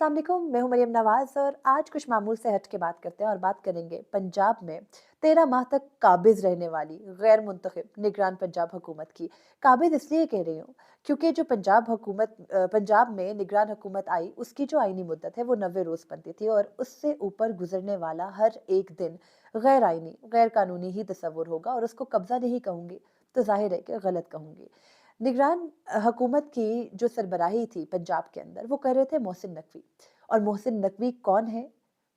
अस्सलाम वालेकुम, मैं हूं मरियम नवाज और आज कुछ मामूल से हट के बात करते हैं और बात करेंगे पंजाब में 13 माह तक काबिज रहने वाली गैर मुंतखब निगरान पंजाब हुकूमत की। काबिज इसलिए कह रही हूँ क्योंकि जो पंजाब में निगरान हुकूमत आई, उसकी जो आईनी मुद्दत है वो 90 रोज बनती थी और उससे ऊपर गुजरने वाला हर एक दिन गैर आईनी गैर कानूनी ही तस्वुर होगा और उसको कब्जा नहीं कहूंगी तो जाहिर है कि गलत कहूंगी। निगरान हुकूमत की जो सरबराही थी पंजाब के अंदर वो कर रहे थे मोहसिन नकवी। और मोहसिन नकवी कौन है,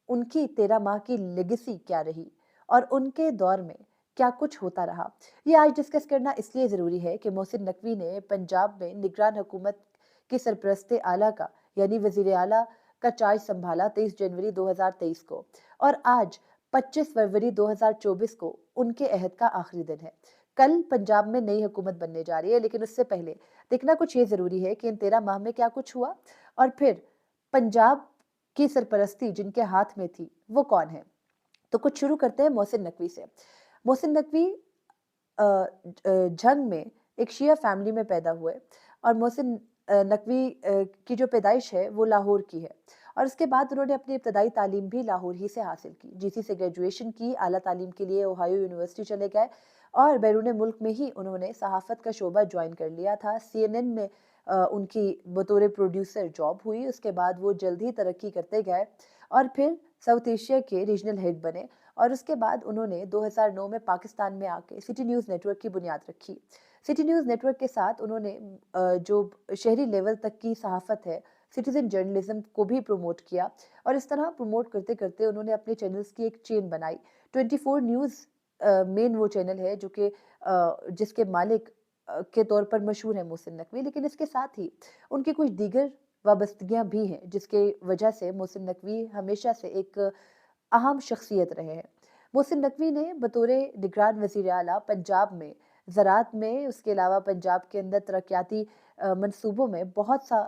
उनकी 13 माह की लेगेसी क्या रही और उनके दौर में क्या कुछ होता रहा, ये आज डिस्कस करना इसलिए ज़रूरी है कि मोहसिन नकवी ने पंजाब में निगरान हुकूमत की सरपरस्ते आला का यानी वजीर आला का चार्ज संभाला 23 जनवरी 2023 को और आज 25 फरवरी 2024 को उनके अहद का आखिरी दिन है। कल पंजाब में नई हुकूमत बनने जा रही है, लेकिन उससे पहले देखना कुछ ये जरूरी है कि इन 13 माह में क्या कुछ हुआ और फिर पंजाब की सरपरस्ती जिनके हाथ में थी वो कौन है। तो कुछ शुरू करते हैं मोहसिन नकवी से। मोहसिन नकवी झंग में एक शिया फैमिली में पैदा हुए और मोहसिन नकवी की जो पैदाइश है वो लाहौर की है और उसके बाद उन्होंने अपनी इब्तदाई तालीम भी लाहौर ही से हासिल की। जीसी से ग्रेजुएशन की, आला तालीम के लिए ओहायो यूनिवर्सिटी चले गए और बैरून मुल्क में ही उन्होंने सहाफ़त का शोबा ज्वाइन कर लिया था। CNN में उनकी बतौर प्रोड्यूसर जॉब हुई। उसके बाद वो जल्द ही तरक्की करते गए और फिर साउथ एशिया के रीजनल हेड बने और उसके बाद उन्होंने 2009 में पाकिस्तान में आके सिटी न्यूज़ नेटवर्क की बुनियाद रखी। सिटी न्यूज़ नेटवर्क के साथ उन्होंने जो शहरी लेवल तक की सहाफ़त है, सिटीजन जर्नलिज्म को भी प्रमोट किया और इस तरह प्रमोट करते करते उन्होंने अपने चैनल्स की एक चेन बनाई। 24 न्यूज़ मेन वो चैनल है जो कि जिसके मालिक के तौर पर मशहूर है मोहसिन नकवी, लेकिन इसके साथ ही उनकी कुछ दीगर वाबस्तगियां भी हैं जिसके वजह से मोहसिन नकवी हमेशा से एक अहम शख्सियत रहे हैं। मोहसिन नकवी ने बतौर निगरान वज़ीर आला पंजाब में ज़राअत में, उसके अलावा पंजाब के अंदर तरक्याती मंसूबों में बहुत सा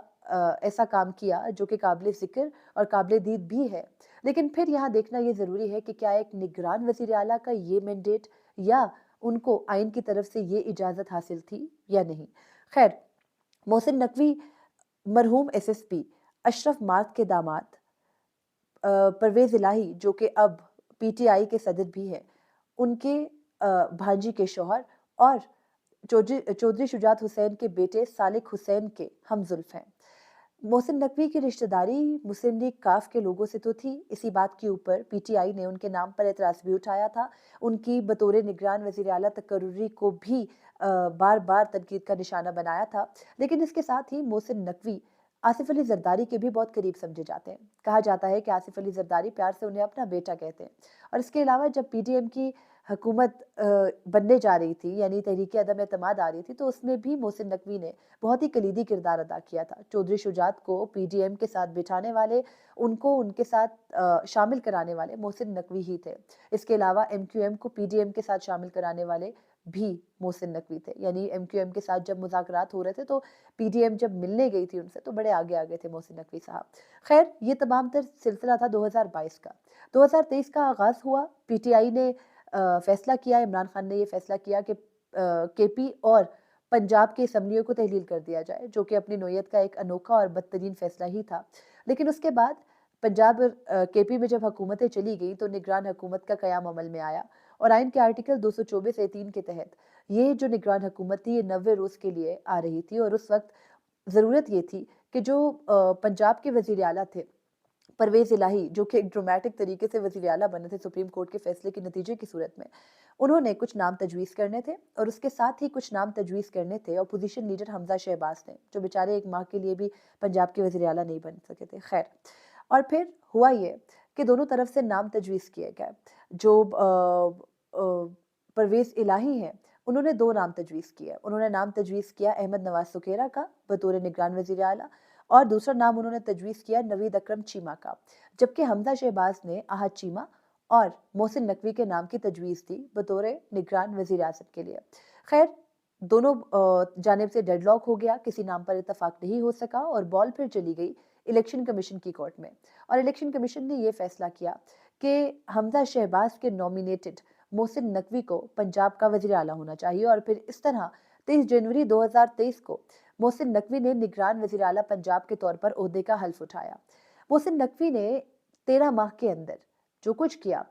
ऐसा काम किया जो कि काबिल ज़िक्र और काबिल दीद भी है। लेकिन फिर यहाँ देखना ये ज़रूरी है कि क्या एक निगरान वज़ीर आला का ये मैंडेट या उनको आइन की तरफ से ये इजाज़त हासिल थी या नहीं। खैर, मोहसिन नकवी मरहूम SSP अशरफ मार्क के दामाद परवेज़ इलाही जो कि अब PTI के सदर भी हैं, उनके भांजी के शौहर और चौधरी शुजात हुसैन के बेटे सालिक हुसैन के हमजुल्फ हैं। मोहसिन नकवी की रिश्तेदारी मुस्लिम लीग काफ के लोगों से तो थी, इसी बात के ऊपर PTI ने उनके नाम पर एतराज़ भी उठाया था। उनकी बतौर निगरान वज़ीर आला तकर्रुरी को भी बार बार तनकीद का निशाना बनाया था। लेकिन इसके साथ ही मोहसिन नकवी आसिफ अली जरदारी के भी बहुत करीब समझे जाते हैं। कहा जाता है कि आसिफ अली जरदारी प्यार से उन्हें अपना बेटा कहते हैं। और इसके अलावा जब PDM की हुकूमत बनने जा रही थी, यानी तहरीक अदम एतमाद आ रही थी, तो उसमें भी मोहसिन नकवी ने बहुत ही कलीदी किरदार अदा किया था। चौधरी शुजात को PDM के साथ बिठाने वाले, उनको उनके साथ शामिल कराने वाले मोहसिन नकवी ही थे। इसके अलावा MQM को PDM के साथ शामिल कराने वाले भी मोहसिन नकवी थे। यानी MQM के साथ जब मुज़ाकरात हो रहे थे तो PDM जब मिलने गई थी उनसे तो बड़े आगे आगे थे मोहसिन नकवी साहब। खैर, ये तमाम तर सिलसिला था 2022 का। 2023 का आगाज़ हुआ। PTI ने फैसला किया, इमरान खान ने ये फैसला किया कि KP और पंजाब के असम्बलियों को तहलील कर दिया जाए, जो कि अपनी नौयत का एक अनोखा और बदतरीन फैसला ही था। लेकिन उसके बाद पंजाब KP में जब हुकूमतें चली गई तो निगरान हुकूमत का क़याम अमल में आया और आइन के आर्टिकल 224(3) के तहत ये जो निगरान हुकूमत थी ये 90 रोज़ के लिए आ रही थी और उस वक्त ज़रूरत ये थी कि जो पंजाब के वज़ीर आला थे परवेज़ इलाही, जो कि एक ड्रामेटिक तरीके से वज़ीर आला बने थे सुप्रीम कोर्ट के फैसले के नतीजे की सूरत में, उन्होंने कुछ नाम तजवीज़ करने थे और उसके साथ ही कुछ नाम तजवीज़ करने थे अपोजिशन लीडर हमज़ा शहबाज ने, जो बेचारे एक माह के लिए भी पंजाब के वज़ीर आला नहीं बन सके थे। खैर, और फिर हुआ ये कि दोनों तरफ से नाम तजवीज़ किए गए। जो परवेज़ इलाही हैं, उन्होंने 2 नाम तजवीज़ किए। उन्होंने नाम तजवीज़ किया अहमद नवाज सुकेरा का बतौर निगरान वज़ीर आला और दूसरा नाम उन्होंने तजवीज़ किया नवीद अकरम चीमा का, जबकि हमज़ा शहबाज ने अहद चीमा और मोहसिन नकवी के नाम की तजवीज़ दी बतौर निगरान वज़ीर आज़म के लिए। खैर, दोनों जानिब से डेडलॉक हो गया, किसी नाम पर इत्तफाक नहीं हो सका और बॉल फिर चली गई इलेक्शन कमीशन की कोर्ट में और इलेक्शन कमीशन ने यह फैसला किया कि हमज़ा शहबाज के नॉमिनेटेड मोहसिन नकवी को पंजाब का वज़ीर आला होना चाहिए और फिर इस तरह 23 जनवरी 2023 को मोहसिन नकवी ने निगरान वज़ीर आला पंजाब के तौर पर ओहदे का हल्फ उठाया। मोहसिन नकवी ने 13 माह के अंदर जो कुछ किया,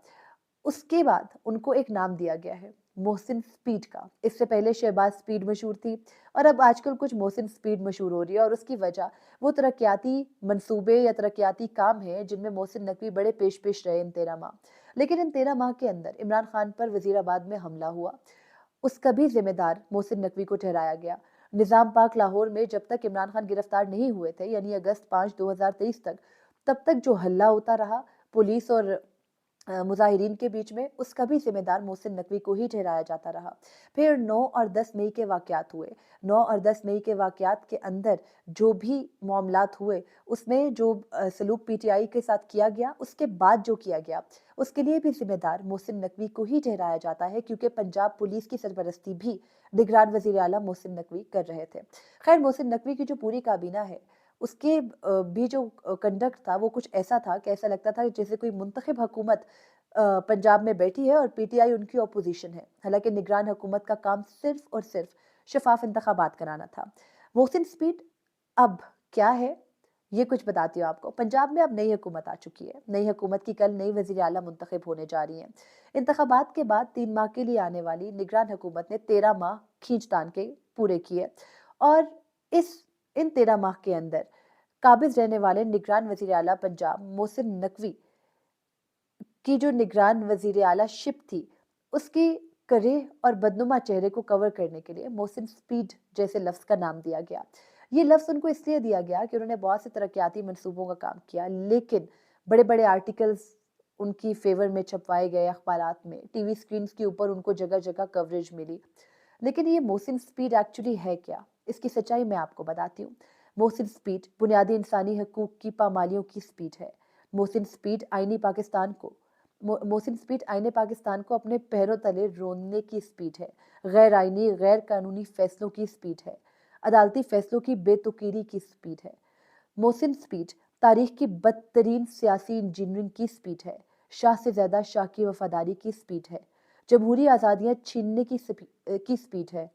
उसके बाद उनको एक नाम दिया गया है, मोहसिन स्पीड का। इससे पहले शहबाज स्पीड मशहूर थी और अब आजकल कुछ मोहसिन स्पीड मशहूर हो रही है, और उसकी वजह वो तरक्याती मंसूबे या तरक्याती काम हैं जिनमें मोहसिन नकवी बड़े पेश रहे इन 13 माह। लेकिन इन 13 माह के अंदर इमरान खान पर वजीराबाद में हमला हुआ, उसका भी जिम्मेदार मोहसिन नकवी को ठहराया गया। निजाम पाक लाहौर में जब तक इमरान खान गिरफ्तार नहीं हुए थे, यानी अगस्त 5 2023 तक, तब तक जो हल्ला होता रहा पुलिस और मुजाहिरीन के बीच में, उसका भी जिम्मेदार मोहसिन नकवी को ही ठहराया जाता रहा। फिर 9 और 10 मई के वाकयात हुए। 9 और 10 मई के वाकयात के अंदर जो भी मामलात हुए, उसमें जो सलूक पीटीआई के साथ किया गया, उसके बाद जो किया गया, उसके लिए भी जिम्मेदार मोहसिन नकवी को ही ठहराया जाता है, क्योंकि पंजाब पुलिस की सरपरस्ती भी निगरान वजीर आला मोहसिन नकवी कर रहे थे। खैर, मोहसिन नकवी की जो पूरी काबीना है, उसके भी जो कंडक्ट था वो कुछ ऐसा था कि ऐसा लगता था जैसे कोई मुंतखब हुकूमत पंजाब में बैठी है और पीटीआई उनकी अपोजिशन है। हालांकि निगरान हुकूमत का काम सिर्फ और सिर्फ शफाफ इंतखाबात कराना था। मोहसिन स्पीड अब क्या है, ये कुछ बताती हूँ आपको। पंजाब में अब नई हुकूमत आ चुकी है। नई हुकूमत की कल नई वज़ीर आला मुंतखब होने जा रही हैं। इंतखाबात के बाद 3 माह के लिए आने वाली निगरान हुकूमत ने 13 माह खींचतान के पूरे किए, और इन 13 माह के अंदर काबिज रहने वाले निगरान वज़ीर आला पंजाब मोहसिन नकवी की जो निगरान वज़ीर आला शिप थी, उसकी करीह और बदनुमा चेहरे को कवर करने के लिए मोहसिन स्पीड जैसे लफ्ज़ का नाम दिया गया। ये लफ्ज़ उनको इसलिए दिया गया कि उन्होंने बहुत से तरक्याती मंसूबों का काम किया, लेकिन बड़े-बड़े आर्टिकल्स उनकी फ़ेवर में छपवाए गए अखबारात में, टीवी स्क्रीन्स के ऊपर उनको जगह-जगह कवरेज मिली। लेकिन ये मोहसिन स्पीड एक्चुअली है क्या? इसकी सच्चाई मैं आपको बताती हूँ। मोहसिन स्पीड बुनियादी इंसानी हकूक़ की पामालियों की स्पीड है। मोहसिन स्पीड आईनी पाकिस्तान को मोहसिन स्पीड आईने पाकिस्तान को अपने पैरों तले रोनने की स्पीड है। गैर आईनी, गैर कानूनी फैसलों की स्पीड है। अदालती फैसलों की बेतुकीरी की स्पीड है। मोहसिन स्पीड तारीख की बदतरीन सियासी इंजीनियरिंग की स्पीड है। शाह से ज्यादा शाह की वफादारी की स्पीड है। जमहूरी आज़ादियाँ छीनने की स्पीड है।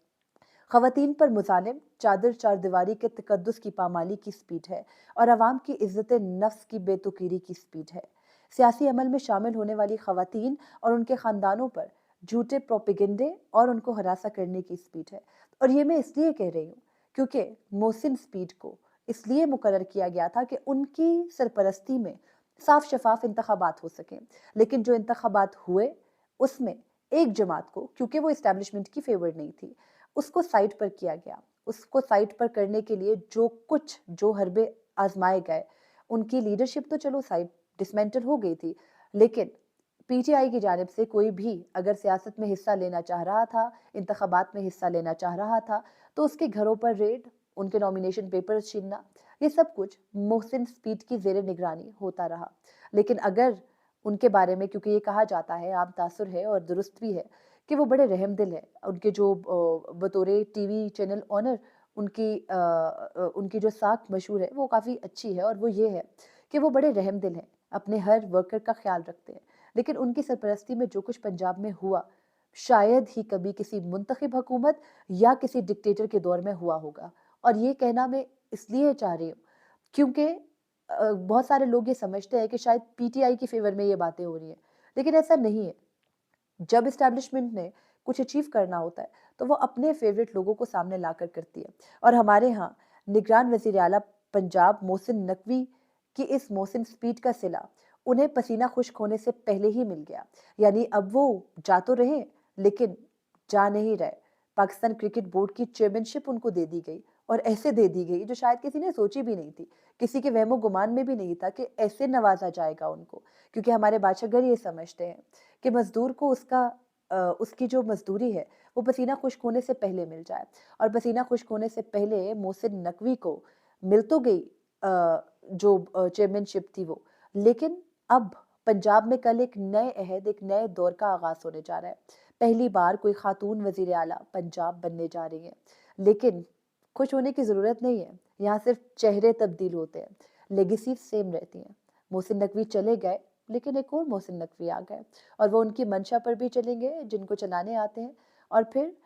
ख़वातीन पर मुज़ालिम चादर चार दीवारी के तकद्दुस की पामाली की स्पीड है, और अवाम की इज़्ज़त नफ्स की बेतुकीरी की स्पीड है। सियासी अमल में शामिल होने वाली ख़वातीन और उनके ख़ानदानों पर झूठे प्रोपेगेंडे और उनको हरासा करने की स्पीड है। और ये मैं इसलिए कह रही हूँ क्योंकि मोहसिन स्पीड को इसलिए मुकर्रर किया गया था कि उनकी सरपरस्ती में साफ शफाफ इंतखाबात हो सकें। लेकिन जो इंतखाबात हुए, उसमें एक जमात को, क्योंकि वो इस्टेब्लिशमेंट की फेवर नहीं थी, उसको साइड पर किया गया। उसको साइड पर करने के लिए जो हरबे आजमाए गए, उनकी लीडरशिप तो चलो साइड डिसमेंटल हो गई थी, लेकिन पीटीआई की जानिब से कोई भी अगर सियासत में हिस्सा लेना चाह रहा था, इंतखाबात में हिस्सा लेना चाह रहा था, तो उसके घरों पर रेड, उनके नॉमिनेशन पेपर्स छीनना, ये सब कुछ मोहसिन स्पीड की ज़ेरे निगरानी होता रहा। लेकिन अगर उनके बारे में, क्योंकि ये कहा जाता है, आम तासुर है और दुरुस्त भी है, कि वो बड़े रहमदिल हैं। उनके जो बतौरे टीवी चैनल ऑनर उनकी जो साख मशहूर है वो काफ़ी अच्छी है, और वो ये है कि वो बड़े रहमदिल हैं, अपने हर वर्कर का ख्याल रखते हैं। लेकिन उनकी सरपरस्ती में जो कुछ पंजाब में हुआ, शायद ही कभी किसी मुंतखब हुकूमत या किसी डिक्टेटर के दौर में हुआ होगा। और ये कहना मैं इसलिए चाह रही हूँ क्योंकि बहुत सारे लोग ये समझते हैं कि शायद पीटीआई की फेवर में ये बातें हो रही हैं, लेकिन ऐसा नहीं है। जब इस्टेब्लिशमेंट ने कुछ अचीव करना होता है, तो वो अपने फेवरेट लोगों को सामने लाकर करती है। और हमारे यहाँ निगरान वज़ीर आला पंजाब मोहसिन नकवी की इस मोहसिन स्पीड का सिला उन्हें पसीना खुश्क होने से पहले ही मिल गया। यानी अब वो जा तो रहे, लेकिन जा नहीं रहे। पाकिस्तान क्रिकेट बोर्ड की चेयरमैनशिप उनको दे दी गई, और ऐसे दे दी गई जो शायद किसी ने सोची भी नहीं थी। किसी के वहमो गुमान में भी नहीं था कि ऐसे नवाजा जाएगा उनको, क्योंकि हमारे बादशाहगर ये समझते हैं कि मजदूर को उसकी जो मजदूरी है वो पसीना खुश्क होने से पहले मिल जाए। और पसीना खुश्क होने से पहले मोहसिन नकवी को मिल तो गई जो चेयरमैनशिप थी वो, लेकिन अब पंजाब में कल एक नए अहद, एक नए दौर का आगाज होने जा रहा है। पहली बार कोई खातून वजीर आला पंजाब बनने जा रही है। लेकिन खुश होने की जरूरत नहीं है, यहाँ सिर्फ चेहरे तब्दील होते हैं, लेगेसी सेम रहती है। मोहसिन नकवी चले गए, लेकिन एक और मोहसिन नकवी आ गए, और वो उनकी मंशा पर भी चलेंगे जिनको चलाने आते हैं। और फिर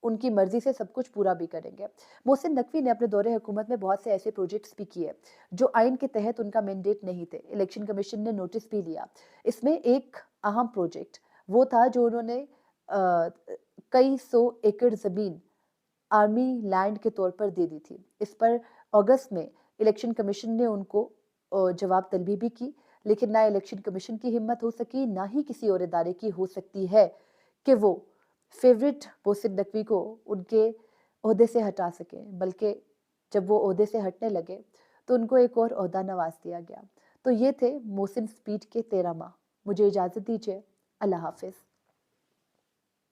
उनकी मर्जी से सब कुछ पूरा भी करेंगे। मोहसिन नकवी ने अपने दौरे हुकूमत में बहुत से ऐसे प्रोजेक्ट्स भी किए जो आइन के तहत उनका मैंडेट नहीं थे। इलेक्शन कमीशन ने नोटिस भी लिया। इसमें एक अहम प्रोजेक्ट वो था जो उन्होंने कई सौ एकड़ ज़मीन आर्मी लैंड के तौर पर दे दी थी। इस पर अगस्त में इलेक्शन कमीशन ने उनको जवाब तलबी भी की, लेकिन ना इलेक्शन कमीशन की हिम्मत हो सकी, ना ही किसी और इदारे की हो सकती है कि वो फेवरेट मोहसिन नकवी को उनके ओहदे से हटा सकें। बल्कि जब वो ओहदे से हटने लगे तो उनको एक और ओहदा नवाज दिया गया। तो ये थे मोहसिन स्पीड के 13 माह। मुझे इजाज़त दीजिए। अल्लाह हाफिज़।